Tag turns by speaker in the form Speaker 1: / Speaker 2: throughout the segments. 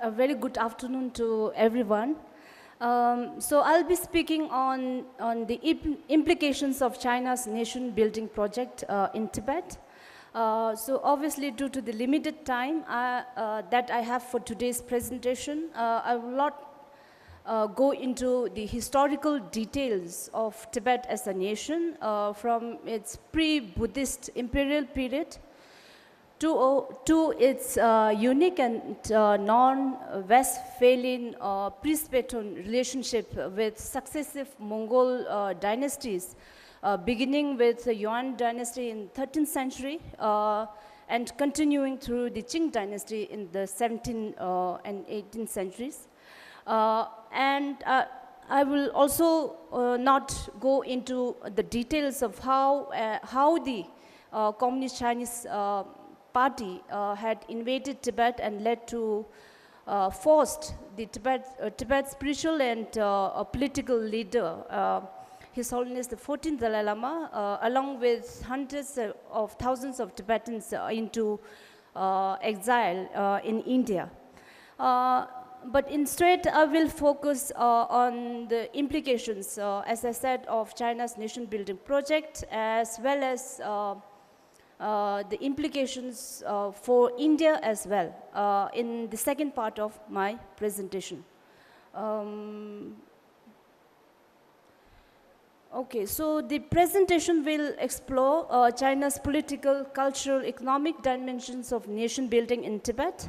Speaker 1: a very good afternoon to everyone. So I'll be speaking on the implications of China's nation-building project in Tibet. So obviously, due to the limited time that I have for today's presentation, I will not go into the historical details of Tibet as a nation from its pre-Buddhist imperial period to its unique and non-Westphalian pre-Tibetan relationship with successive Mongol dynasties, beginning with the Yuan dynasty in 13th century and continuing through the Qing dynasty in the 17th and 18th centuries. I will also not go into the details of how the Communist Chinese Party had invaded Tibet and led to forced the Tibet's spiritual and political leader, His Holiness the 14th Dalai Lama, along with hundreds of thousands of Tibetans into exile in India. But instead, I will focus on the implications, as I said, of China's nation-building project, as well as the implications for India as well in the second part of my presentation. Okay, so the presentation will explore China's political, cultural, economic dimensions of nation building in Tibet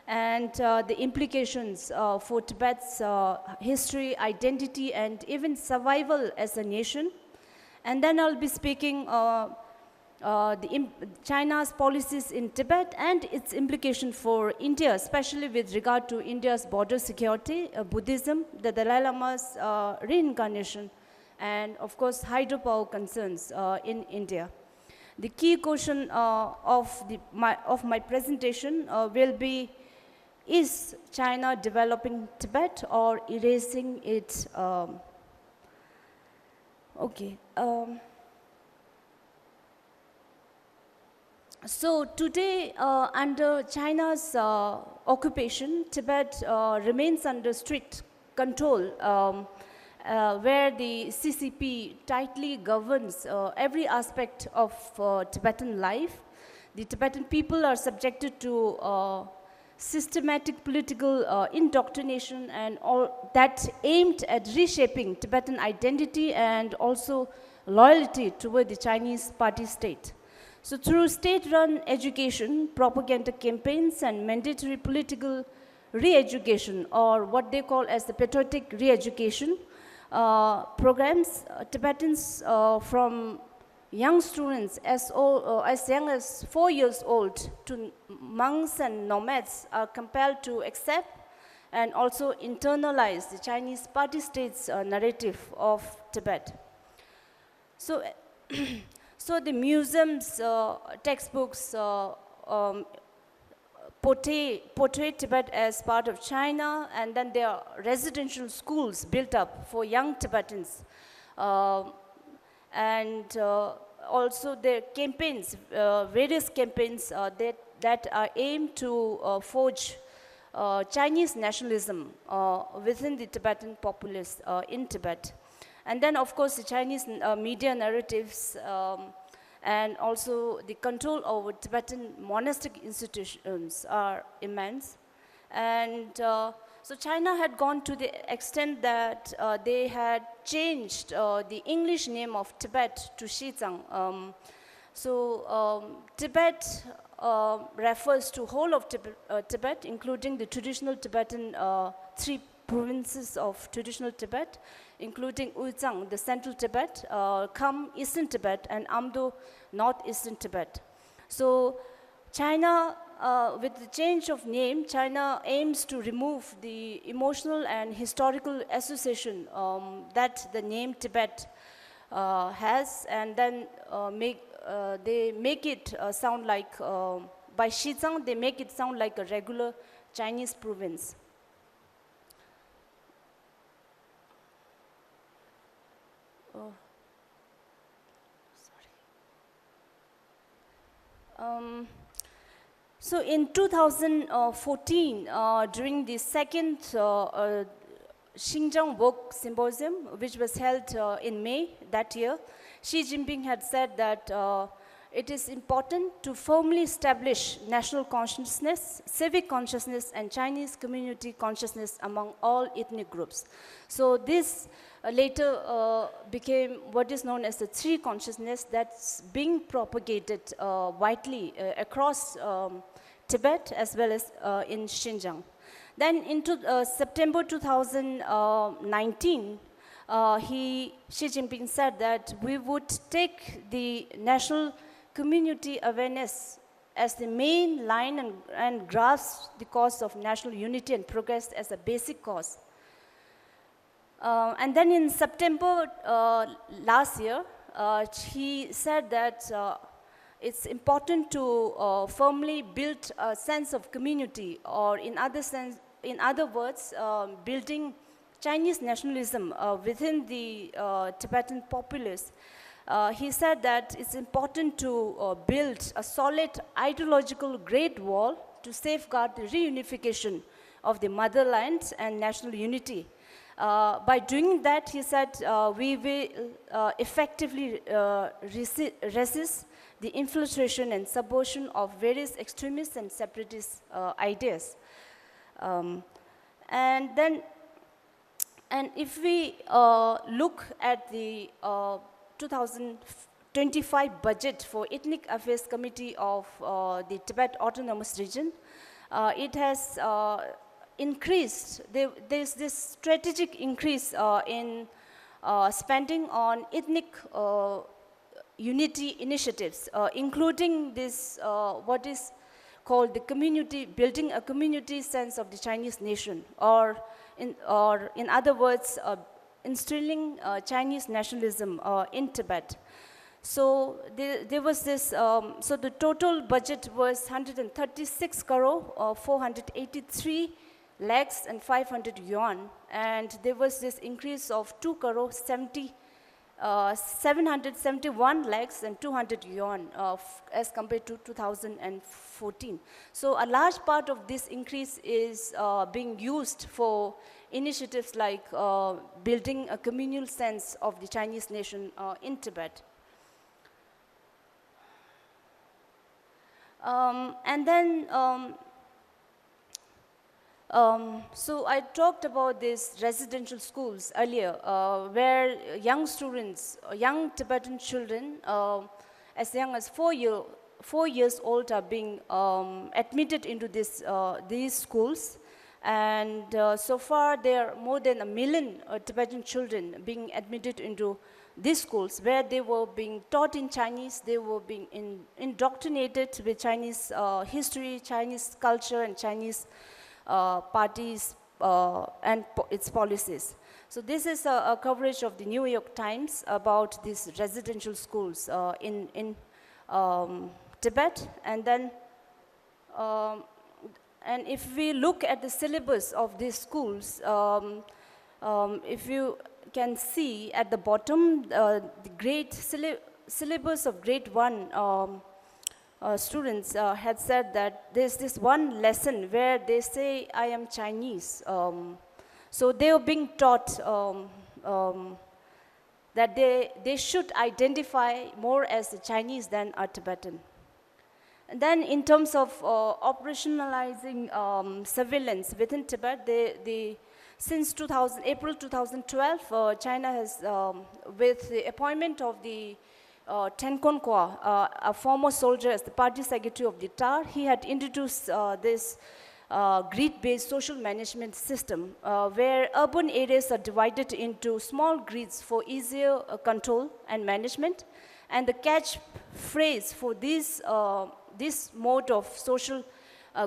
Speaker 1: and the implications for Tibet's history, identity, and even survival as a nation. And then I'll be speaking China's policies in Tibet and its implication for India, especially with regard to India's border security, Buddhism, the Dalai Lama's reincarnation, and of course hydropower concerns in India. The key question of my presentation will be: is China developing Tibet or erasing it? So today, under China's occupation, Tibet remains under strict control, where the CCP tightly governs every aspect of Tibetan life. The Tibetan people are subjected to systematic political indoctrination and all that aimed at reshaping Tibetan identity and also loyalty toward the Chinese party state. So through state-run education, propaganda campaigns, and mandatory political re-education, or what they call as the patriotic re-education programs, Tibetans from young students as young as 4 years old to monks and nomads are compelled to accept and also internalize the Chinese party state's narrative of Tibet. So, so the museums, textbooks portray Tibet as part of China, and then there are residential schools built up for young Tibetans. Also their campaigns, various campaigns that are aimed to forge Chinese nationalism within the Tibetan populace in Tibet. And then, of course, the Chinese media narratives and also the control over Tibetan monastic institutions are immense. And so China had gone to the extent that they had changed the English name of Tibet to Xizang. Tibet refers to whole of Tibet, including the traditional Tibetan 3 provinces of traditional Tibet, including Uyghur, the central Tibet, Kham, eastern Tibet, and Amdo, northeastern Tibet. So China, with the change of name, China aims to remove the emotional and historical association that the name Tibet has, and then they make it sound like, by Xizang, they make it sound like a regular Chinese province. So in 2014, during the second Xinjiang Work Symposium, which was held in May that year, Xi Jinping had said that it is important to firmly establish national consciousness, civic consciousness, and Chinese community consciousness among all ethnic groups. So this later became what is known as the three consciousness that's being propagated widely across Tibet as well as in Xinjiang. Then into September 2019, Xi Jinping said that we would take the national community awareness as the main line and grasp the cause of national unity and progress as a basic cause. And then in September last year, he said that it's important to firmly build a sense of community, or in other words, building Chinese nationalism within the Tibetan populace. He said that it's important to build a solid ideological Great Wall to safeguard the reunification of the motherland and national unity. By doing that, he said, we will effectively resist the infiltration and subversion of various extremist and separatist ideas. And if we look at the 2025 budget for Ethnic Affairs Committee of the Tibet Autonomous Region, it has increased. There's this strategic increase in spending on ethnic unity initiatives, including this what is called the community, building a community sense of the Chinese nation, or in other words, instilling Chinese nationalism in Tibet. So there was this, so the total budget was 136 crore, 483 lakhs and 500 yuan, and there was this increase of 2 crore 771 lakhs and 200 yuan as compared to 2014. So a large part of this increase is being used for initiatives like building a communal sense of the Chinese nation in Tibet. And then, so I talked about these residential schools earlier, where young students, young Tibetan children, as young as 4 years old, are being admitted into these schools. And so far, there are more than 1 million Tibetan children being admitted into these schools, where they were being taught in Chinese, they were being indoctrinated with Chinese history, Chinese culture, and Chinese parties and its policies. So this is a coverage of the New York Times about these residential schools in Tibet. And then, and if we look at the syllabus of these schools, if you can see at the bottom, the grade syllabus of grade 1 students had said that there's this one lesson where they say, I am Chinese. So they are being taught that they should identify more as a Chinese than a Tibetan. And then in terms of operationalizing surveillance within Tibet, since April 2012, China has, with the appointment of the Tenkon Kwa, a former soldier as the party secretary of the TAR, he had introduced this grid-based social management system, where urban areas are divided into small grids for easier control and management. And the catchphrase for this mode of social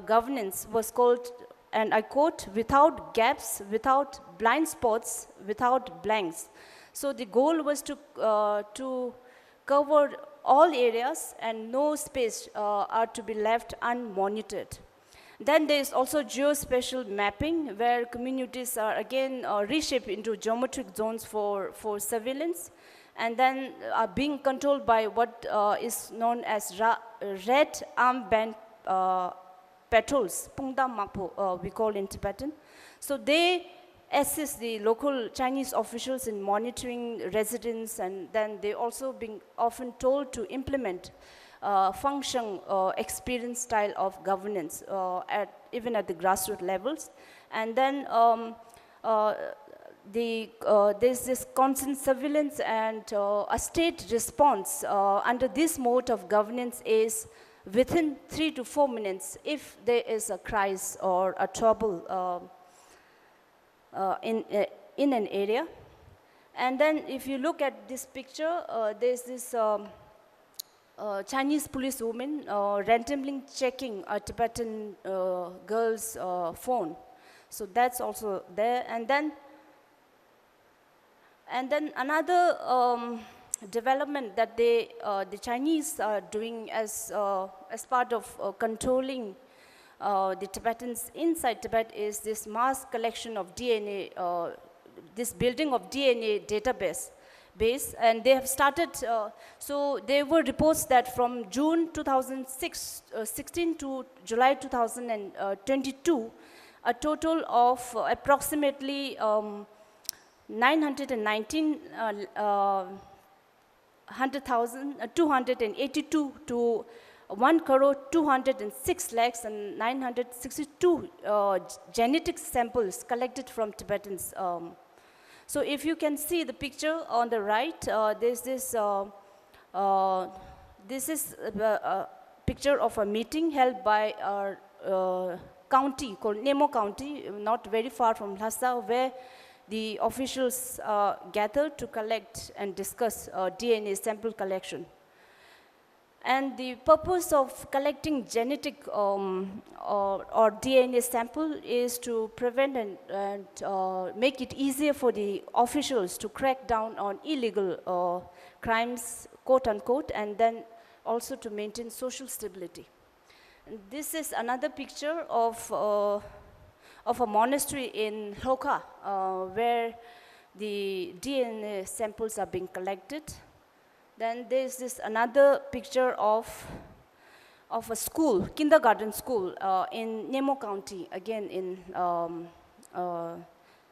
Speaker 1: governance was called, and I quote, without gaps, without blind spots, without blanks. So the goal was to cover all areas and no space are to be left unmonitored. Then there is also geospatial mapping, where communities are again reshaped into geometric zones for surveillance, and then are being controlled by what is known as red armband patrols, Pungdam Makpo, we call in Tibetan. So they assist the local Chinese officials in monitoring residents, and then they also being often told to implement function experience style of governance even at the grassroots levels. And then there's this constant surveillance, and a state response under this mode of governance is within 3 to 4 minutes if there is a crisis or a trouble in an area. And then if you look at this picture, there's this Chinese police woman randomly checking a Tibetan girl's phone. So that's also there. And then another development that the Chinese are doing as part of controlling the Tibetans inside Tibet is this mass collection of DNA, this building of DNA database. And they have started, so there were reports that from June 2016 to July 2022, a total of approximately 282 to 1,206,00,000 and 962 genetic samples collected from Tibetans. So if you can see the picture on the right, there's this, this is a picture of a meeting held by our county called Lhamo County, not very far from Lhasa, where the officials gathered to collect and discuss DNA sample collection. And the purpose of collecting genetic or DNA sample is to prevent and make it easier for the officials to crack down on illegal crimes, quote unquote, and then also to maintain social stability. And this is another picture of a monastery in Lhoka, where the DNA samples are being collected. Then there's this another picture of a school, kindergarten school in Lhamo County, again in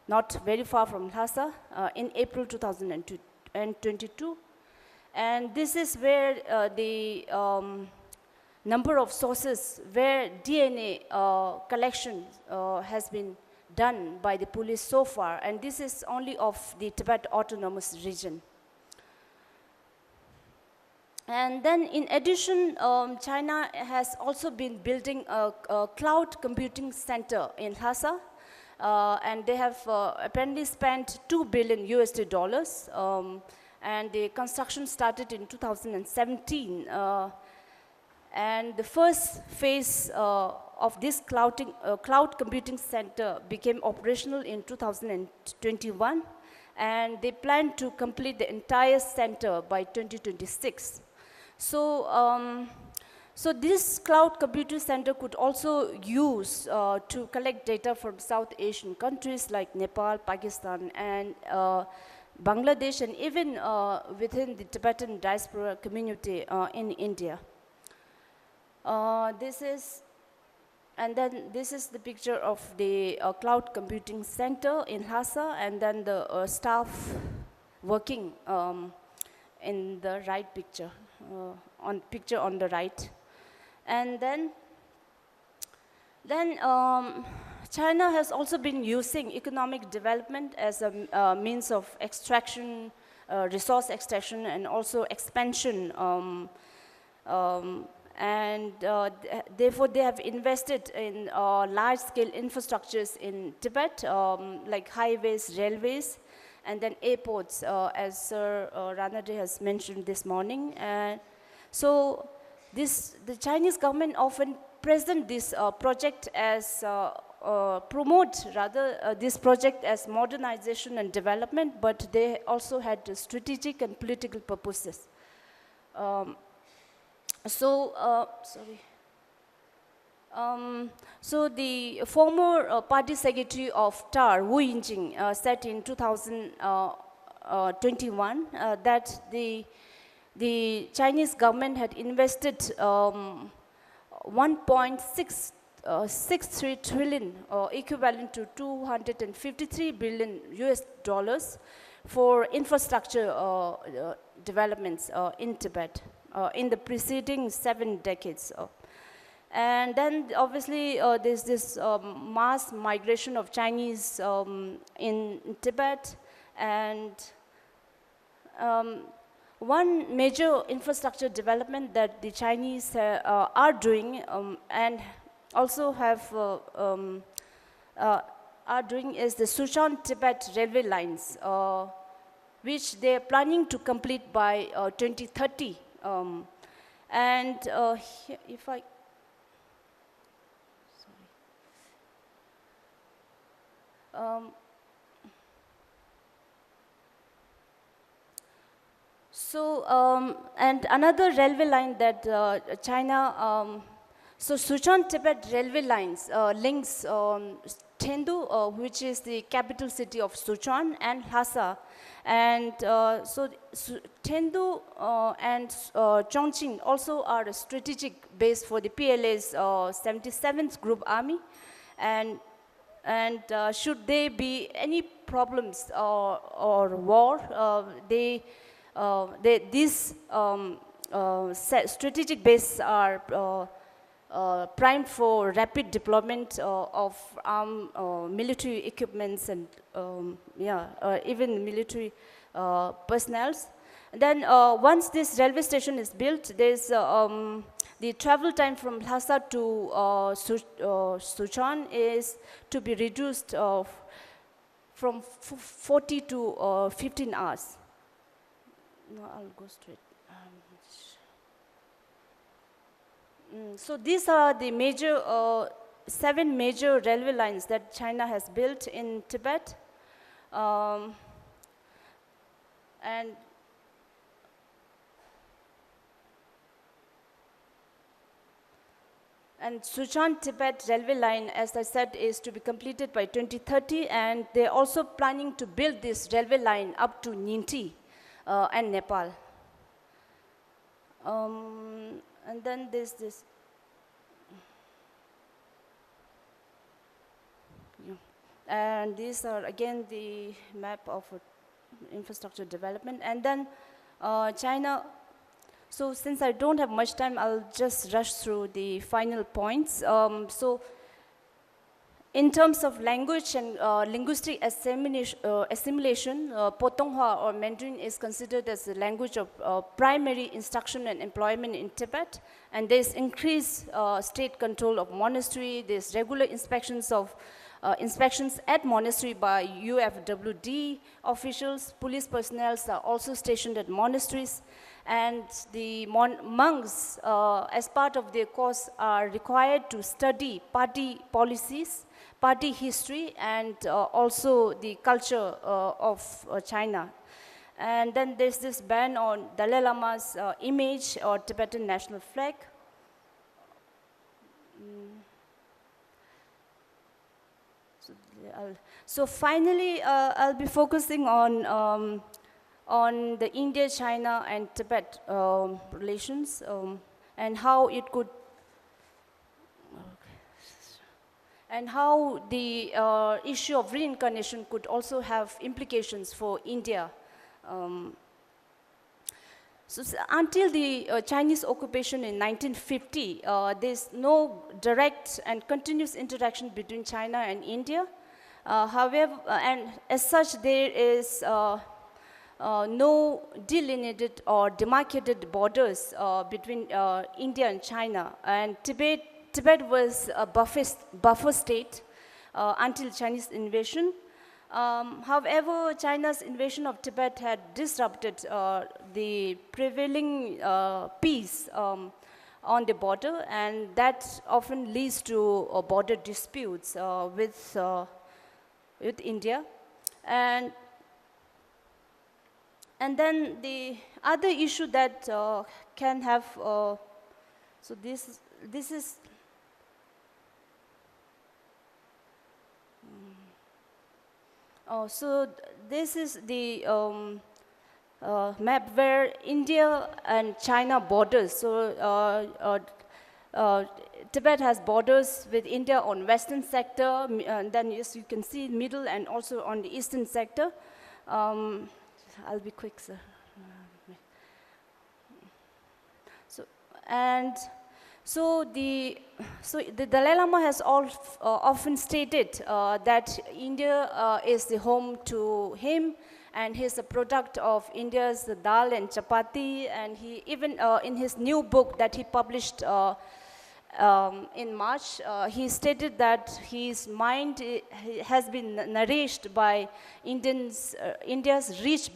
Speaker 1: not very far from Lhasa, in April 2022. And this is where the number of sources where DNA collection has been done by the police so far, and this is only of the Tibet Autonomous Region. And then in addition, China has also been building a cloud computing center in Lhasa, and they have apparently spent $2 billion USD, and the construction started in 2017. And the first phase of this cloud computing center became operational in 2021, and they plan to complete the entire center by 2026. So, so this cloud computing center could also use to collect data from South Asian countries like Nepal, Pakistan, and Bangladesh, and even within the Tibetan diaspora community in India. This is the picture of the cloud computing center in Lhasa, and then the staff working in the right picture, on the right. And then China has also been using economic development as a means of extraction, resource extraction, and also expansion. Therefore, they have invested in large-scale infrastructures in Tibet, like highways, railways, and then airports, as Sir Ranade has mentioned this morning. So the Chinese government often present this project as, this project as modernization and development, but they also had strategic and political purposes. So the former party secretary of TAR, Wu Yinjing, said in 2021 that the Chinese government had invested 1.6 63 trillion, equivalent to 253 billion US dollars for infrastructure developments in Tibet in the preceding 7 decades. And then obviously there's this mass migration of Chinese in Tibet, and one major infrastructure development that the Chinese are doing and also have are doing is the Sichuan-Tibet railway lines, which they're planning to complete by 2030. And if I, sorry. And another railway line that China, so Sichuan-Tibet railway lines links Chengdu, which is the capital city of Sichuan, and Lhasa. And so Chengdu and Chongqing also are a strategic base for the PLA's 77th Group Army. And should there be any problems or war, these strategic bases are primed for rapid deployment of armed military equipments and even military personnel. Then once this railway station is built, there's the travel time from Lhasa to Sichuan is to be reduced from 40 to 15 hours. No, I'll go straight. So these are the major, 7 major railway lines that China has built in Tibet. And Sichuan-Tibet railway line, as I said, is to be completed by 2030, and they're also planning to build this railway line up to Ninti and Nepal. And then there's this. And these are again the map of infrastructure development. And then China. So since I don't have much time, I'll just rush through the final points. So in terms of language and linguistic assimilation, Potonghua or Mandarin is considered as the language of primary instruction and employment in Tibet. And there's increased state control of monastery. There's regular inspections at monastery by UFWD officials. Police personnel are also stationed at monasteries. And the monks, as part of their course, are required to study party policies, party history, and also the culture of China. And then there's this ban on Dalai Lama's image or Tibetan national flag. So finally, I'll be focusing on the India, China, and Tibet relations and how it could, and how the issue of reincarnation could also have implications for India. So until the Chinese occupation in 1950, there's no direct and continuous interaction between China and India. However, and as such, there is no delineated or demarcated borders between India and China. And Tibet was a buffer state until Chinese invasion. However, China's invasion of Tibet had disrupted the prevailing peace on the border, and that often leads to border disputes with India. And then the other issue that can have, so this is, so this is the map where India and China borders. So Tibet has borders with India on western sector, and then yes, you can see middle and also on the eastern sector. I'll be quick, sir. So the Dalai Lama has often stated that India is the home to him, and he's a product of India's dal and chapati, and he even in his new book that he published in March, he stated that his mind has been nourished by India's rich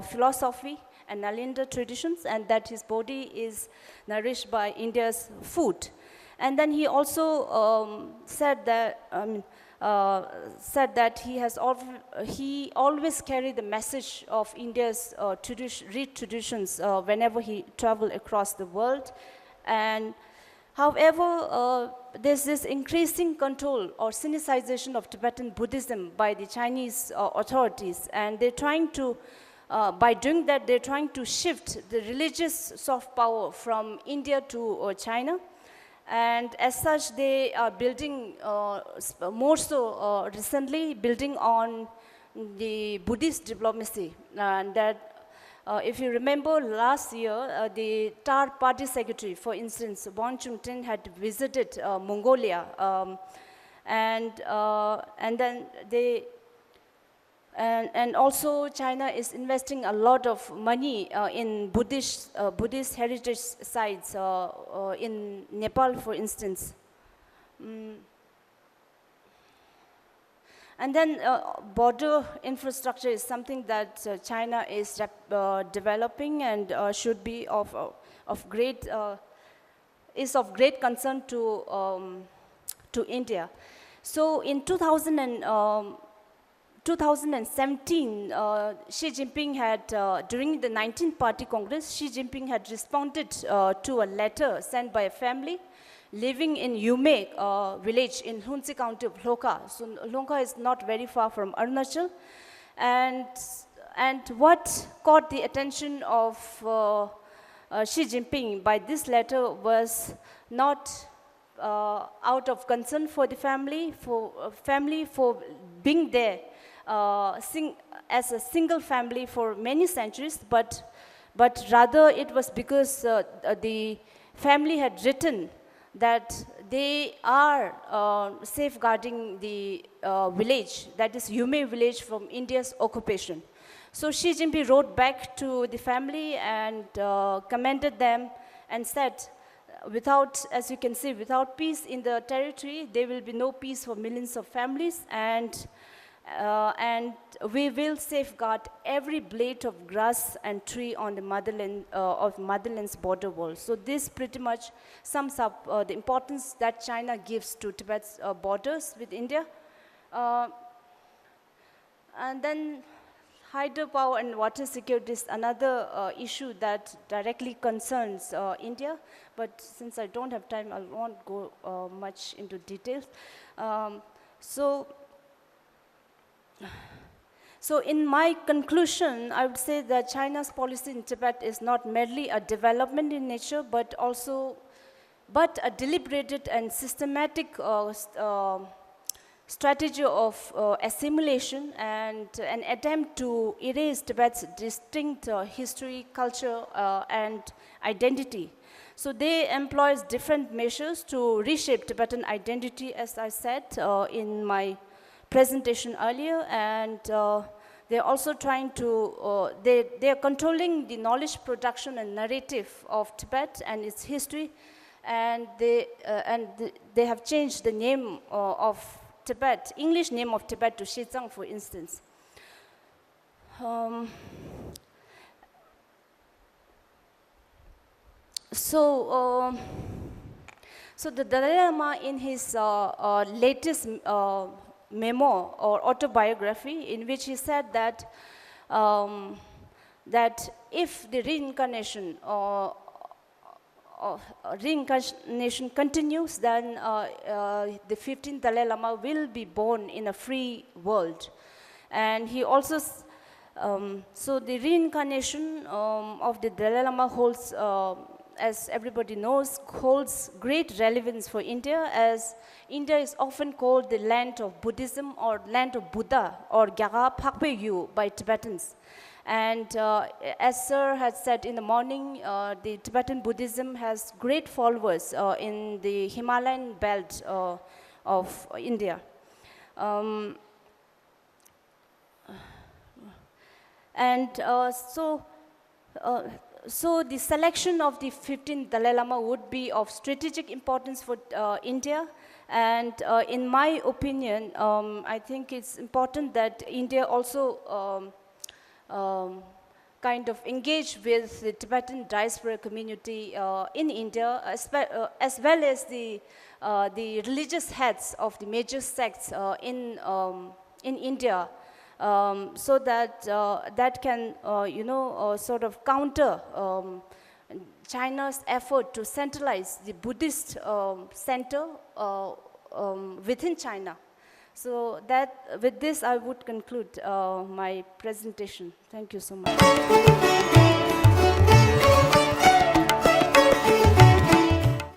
Speaker 1: philosophy and Nalanda traditions, and that his body is nourished by India's food. And then he also said that he always carried the message of India's rich traditions whenever he traveled across the world. And however, there's this increasing control or Sinicization of Tibetan Buddhism by the Chinese authorities, and they're trying to by doing that, they're trying to shift the religious soft power from India to China. And as such, they are building, more so recently, building on the Buddhist diplomacy. And that, if you remember last year, the TAR party secretary, for instance, Bon Chung-tin, had visited Mongolia. And then they, and also China is investing a lot of money in Buddhist heritage sites in Nepal, for instance. And then border infrastructure is something that China is developing and should be of great concern to India. So in 2017, Xi Jinping had, during the 19th Party Congress, Xi Jinping had responded to a letter sent by a family living in Yume village in Hunsi County of Lhoka. So Lhoka is not very far from Arunachal. And what caught the attention of Xi Jinping by this letter was not out of concern for the family, for being there as a single family for many centuries, but rather it was because the family had written that they are safeguarding the village, that is Yume village, from India's occupation. So Xi Jinping wrote back to the family and commended them and said, without, as you can see, without peace in the territory, there will be no peace for millions of families, and we will safeguard every blade of grass and tree on the motherland's border wall. So this pretty much sums up the importance that China gives to Tibet's borders with India. And then hydropower and water security is another issue that directly concerns India, but since I don't have time, I won't go much into details. So in my conclusion, I would say that China's policy in Tibet is not merely a development in nature, but a deliberated and systematic strategy of assimilation and an attempt to erase Tibet's distinct history, culture, and identity. So they employ different measures to reshape Tibetan identity, as I said in my presentation earlier, and they're also trying to, they're controlling the knowledge production and narrative of Tibet and its history, and they have changed the name of Tibet, English name of Tibet, to Xizang, for instance. So the Dalai Lama, in his latest memo or autobiography, in which he said that that if the reincarnation continues, then the 15th Dalai Lama will be born in a free world. And he also, so the reincarnation of the Dalai Lama holds as everybody knows, holds great relevance for India, as India is often called the land of Buddhism or land of Buddha or Gyara Phakpe Yu by Tibetans. And as Sir had said in the morning, the Tibetan Buddhism has great followers in the Himalayan belt of India. So the selection of the 15th Dalai Lama would be of strategic importance for India. And in my opinion, I think it's important that India also kind of engage with the Tibetan diaspora community in India, as well as the religious heads of the major sects in India, so that that can, sort of counter China's effort to centralize the Buddhist center within China. So with this, I would conclude my presentation. Thank you so much.